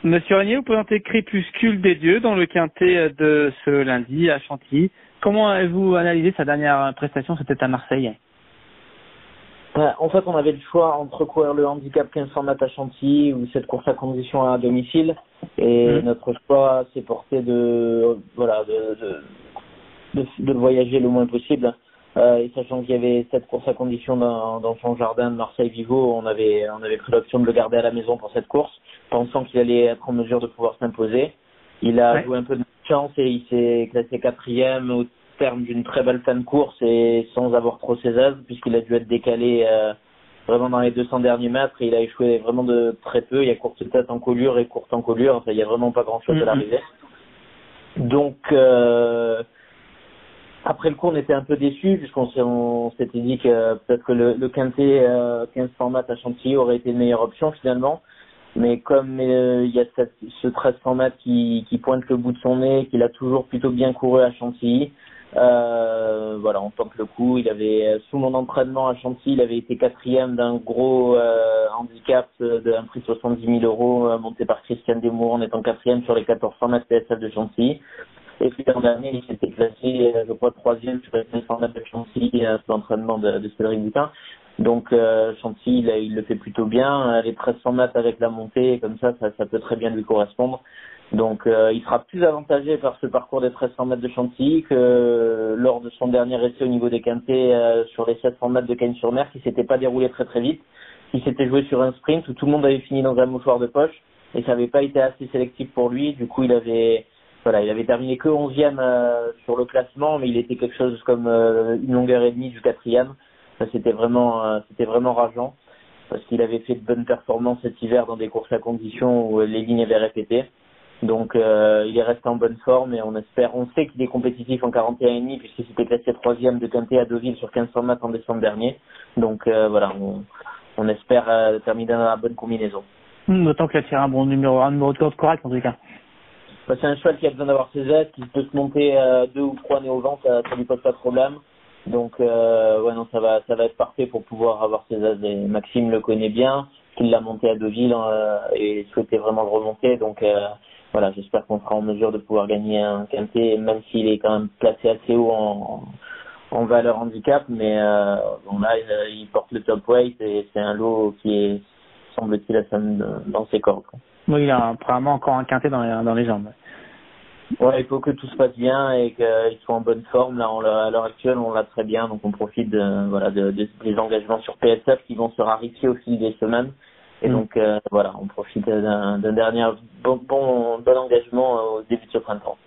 Monsieur Régnier, vous présentez Crépuscule des Dieux dans le quintet de ce lundi à Chantilly. Comment avez-vous analysé sa dernière prestation? C'était à Marseille. En fait, on avait le choix entre courir le handicap 1500 mètres à Chantilly ou cette course à condition à domicile. Et notre choix s'est porté de voyager le moins possible. Et sachant qu'il y avait cette course à condition dans son jardin de Marseille-Vivo, on avait pris l'option de le garder à la maison pour cette course, pensant qu'il allait être en mesure de pouvoir s'imposer. Il a joué un peu de chance et il s'est classé quatrième au terme d'une très belle fin de course et sans avoir trop ses aises, puisqu'il a dû être décalé vraiment dans les 200 derniers mètres et il a échoué vraiment de très peu. Il y a courte tête en colure et courte en colure, enfin, il y a vraiment pas grand-chose à l'arrivée. Donc après le coup, on était un peu déçus puisqu'on s'était dit que peut-être que le quintet 1500 mètres à Chantilly aurait été une meilleure option finalement. Mais comme il y a ce 1300 mètres qui pointe le bout de son nez, qu'il a toujours plutôt bien couru à Chantilly, on tente le coup. Il avait, sous mon entraînement à Chantilly, il avait été quatrième d'un gros handicap d'un prix de 70 000 euros monté par Christian Desmours en étant quatrième sur les 1400 mètres PSF de Chantilly. Et puis l'an dernier, il s'était classé, je crois, troisième sur les 500 mètres de Chantilly sous l'entraînement de Cédric Boutin. Donc Chantilly, il le fait plutôt bien. Les 1300 mètres avec la montée, comme ça peut très bien lui correspondre. Donc il sera plus avantagé par ce parcours des 1300 mètres de Chantilly que lors de son dernier essai au niveau des quintets sur les 700 mètres de Cagnes-sur-Mer, qui s'était pas déroulé très très vite, qui s'était joué sur un sprint où tout le monde avait fini dans un mouchoir de poche et ça n'avait pas été assez sélectif pour lui. Du coup, il avait terminé que 11e sur le classement, mais il était quelque chose comme une longueur et demie du quatrième. C'était vraiment rageant parce qu'il avait fait de bonnes performances cet hiver dans des courses à condition où les lignes avaient répété. Donc il est resté en bonne forme et on sait qu'il est compétitif en 41,5 puisqu'il s'était classé troisième de quintet à Deauville sur 1500 mètres en décembre dernier. Donc on espère terminer dans la bonne combinaison. D'autant qu'il a tiré un numéro de corde correct en tout cas. C'est un cheval qui a besoin d'avoir ses aides, qui peut se monter 2 ou 3 nez au vent, ça lui pose pas de problème. Donc ça va être parfait pour pouvoir avoir ses aides. Et Maxime le connaît bien, qu'il l'a monté à Deauville et souhaitait vraiment le remonter. Donc j'espère qu'on sera en mesure de pouvoir gagner un quintet, même s'il est quand même placé assez haut en valeur handicap. Mais il porte le top weight et c'est un lot qui est, semble-t-il, dans ses cordes. Oui, il a probablement encore un quintet dans les jambes. Ouais, il faut que tout se passe bien et qu'il soit en bonne forme. Là, à l'heure actuelle, on l'a très bien, donc on profite des engagements sur PSF qui vont se raréfier au fil des semaines. Et donc, on profite d'un dernier bon engagement au début de ce printemps.